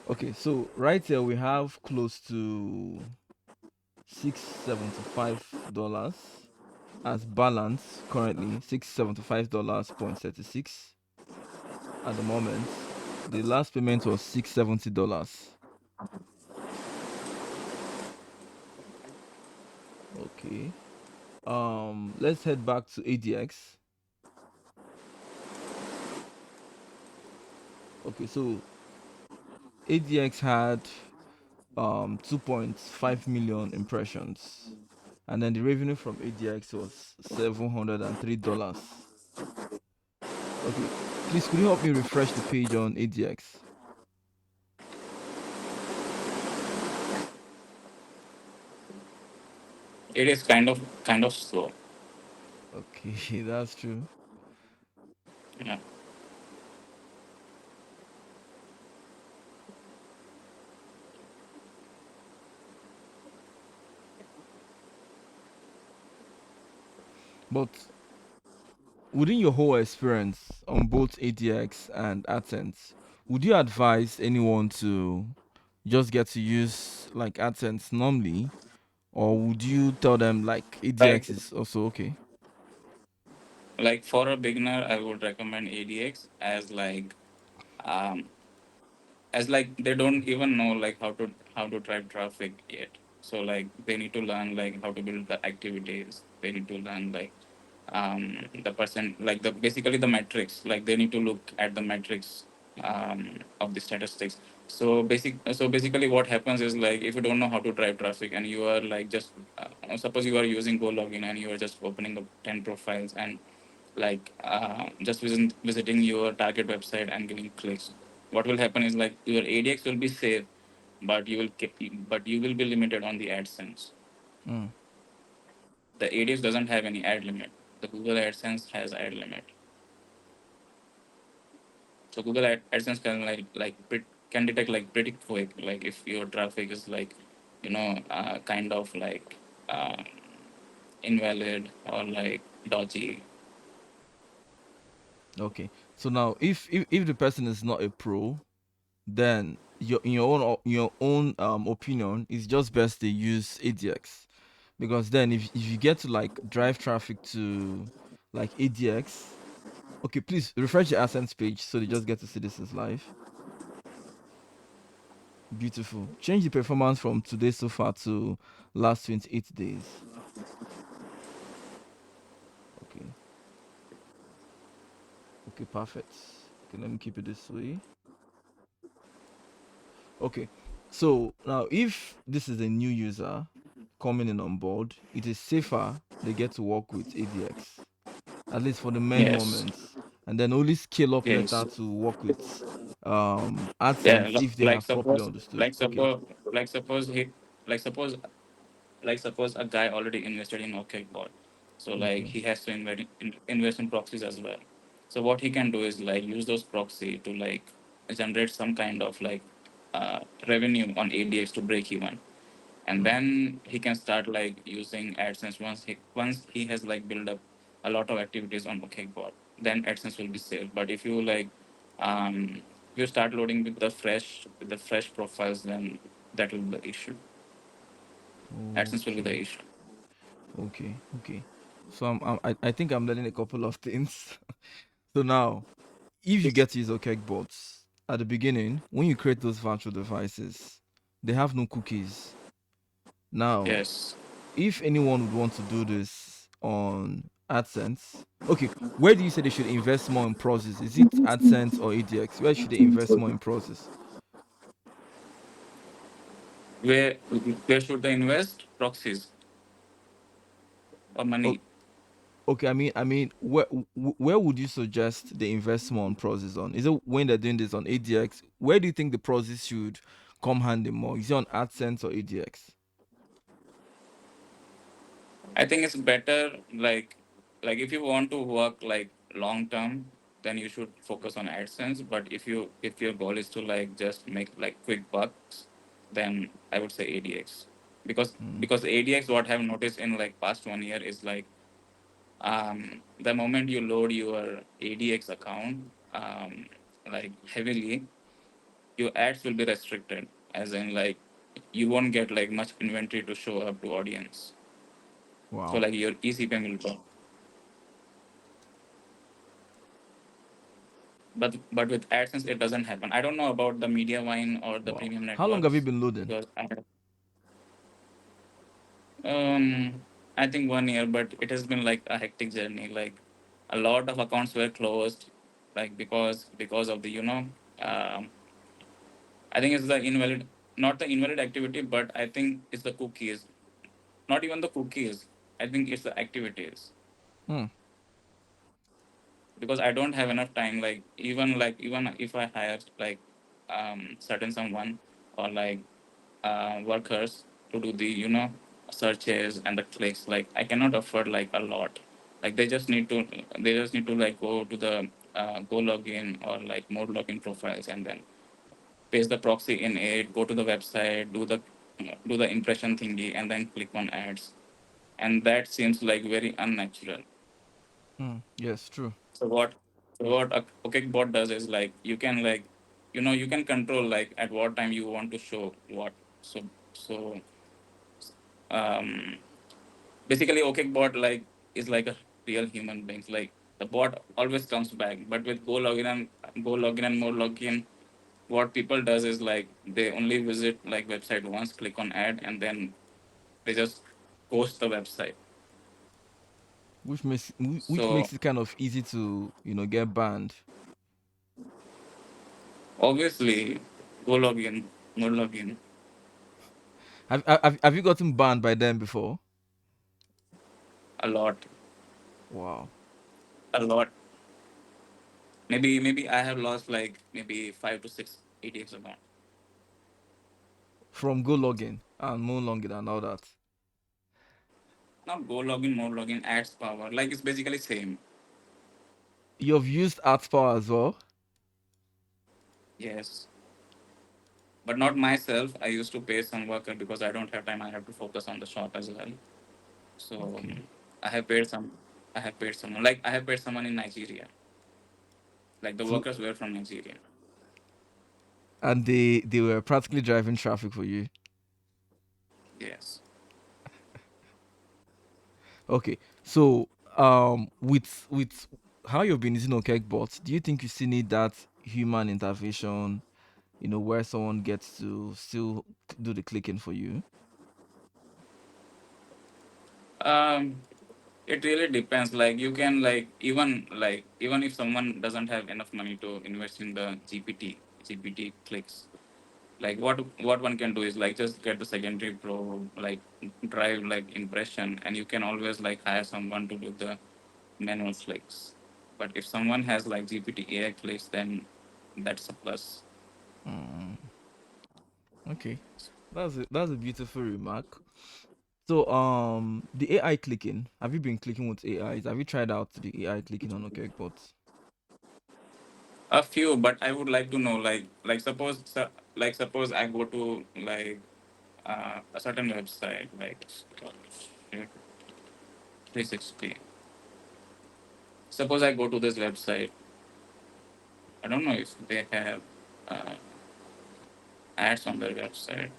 Okay, so right here we have close to $675 as balance currently, $675.36 at the moment. The last payment was $670. Okay. Let's head back to ADX. Okay, so ADX had 2.5 million impressions, and then the revenue from ADX was $703. Okay, please could you help me refresh the page on ADX? It is kind of slow. Okay, that's true. Yeah. But within your whole experience on both ADX and AdSense, would you advise anyone to just get to use like AdSense normally, or would you tell them like Like ADX is also okay? for a beginner, I would recommend ADX um as like they don't even know like how to drive traffic yet. So like they need to learn like how to build the activities. They need to learn like the percent like the basically the metrics. Like they need to look at the metrics of the statistics. So basically what happens is like if you don't know how to drive traffic and you are like just suppose you are using Go login and you are just opening up 10 profiles and just visiting your target website and getting clicks. What will happen is like your ADX will be safe, but you will be limited on the AdSense. Mm. The ADX doesn't have any ad limit. The Google AdSense has ad limit. So Google AdSense can can detect like pretty quick, like if your traffic is like, kind of like uh, invalid or like dodgy. Okay. So now, if the person is not a pro, then your in your own opinion, it's just best they use ADX, because then if you get to like drive traffic to like ADX. Okay, please refresh the AdSense page so they just get to see this is live. Beautiful. Change the performance from today so far to last 28 days. Okay. Okay, perfect. Okay, let me keep it this way. Okay. So now if this is a new user coming in on board, it is safer they get to work with ADX, at least for the main Yes. moments, and then only scale up Yes. later to work with Yeah. AdSense if they Like have properly suppose, understood. like Okay. suppose, like suppose he, like suppose, like suppose a guy already invested in OkecBot, so like Okay. he has to invest in proxies as well. So what he can do is like use those proxy to like generate some kind of like revenue on ADX to break even, and Mm. then he can start like using AdSense once he has like built up a lot of activities on OkecBot. Then AdSense will be safe. But if you like, if you start loading with the fresh profiles, then that will be the issue. AdSense will be the Okay. issue. Okay. So I think I'm learning a couple of things. So now, if you get to use OkecBots at the beginning, when you create those virtual devices, they have no cookies. Now, Yes. if anyone would want to do this on AdSense, okay, where do you say they should invest more in process? Is it AdSense or ADX? Where should they invest more in process? Where where should they invest? Proxies or O- money? Okay, I mean, where would you suggest they invest more on process on? Is it when they're doing this on ADX? Where do you think the process should come handy more? Is it on AdSense or ADX? I think it's better like if you want to work like long term, then you should focus on AdSense. But if your goal is to like just make like quick bucks, then I would say ADX. Mm. Because ADX, what I've noticed in like past 1 year is like the moment you load your ADX account like heavily, your ads will be restricted, as in like you won't get like much inventory to show up to audience. So Wow. like your ECPM will drop. But with AdSense it doesn't happen. I don't know about the Mediavine or the Wow. premium How long have you networks been loading? because I think 1 year, but it has been like a hectic journey. Like a lot of accounts were closed, like because of the um, I think it's the invalid, not the invalid activity, but I think it's the cookies. Not even the cookies. I think it's the activities Hmm. because I don't have enough time. Even if I hire like certain someone or like workers to do the searches and the clicks, like I cannot afford like a lot. Like they just need to like go to the go login or like more login profiles and then paste the proxy in it, go to the website, do the impression thingy, and then click on ads. And that seems like very unnatural. Hmm. Yes, true. So what a OkecBot does is like you can control like at what time you want to show what. So basically OkecBot like is like a real human being. Like the bot always comes back, but with go login and more login, what people does is like they only visit like website once, click on ad, and then they just post the website. Which So makes it kind of easy to get banned. obviously go login, more login, Have you gotten banned by them before? a lot, Wow. a lot. Maybe I have lost like maybe 5 to 6 ADX amount. From Go Login and Moon Login and all that. Not go login, more login, ads power. Like it's basically same. You've used AdSpower as well. Yes, but not myself. I used to pay some worker because I don't have time. I have to focus on the shop as well. So Okay. I have paid some. I have paid someone. Like I have paid someone in Nigeria. Like the So workers were from Nigeria. and they were practically driving traffic for you. Yes. Okay. So with how you've been using OkecBot, do you think you still need that human intervention? Where someone gets to still do the clicking for you. Um, it really depends. Like you can even if someone doesn't have enough money to invest in the GPT clicks, like what one can do is like just get the secondary pro, like drive like impression, and you can always like hire someone to do the manual clicks. But if someone has like GPT AI clicks, then that's a plus. Mm, okay, that's a beautiful remark. So the AI clicking. Have you been clicking with AIs? Have you tried out the AI clicking on OkecBot? A few, but I would like to know suppose I go to like a certain website like 360. Suppose I go to this website. I don't know if they have uh, ads on their website.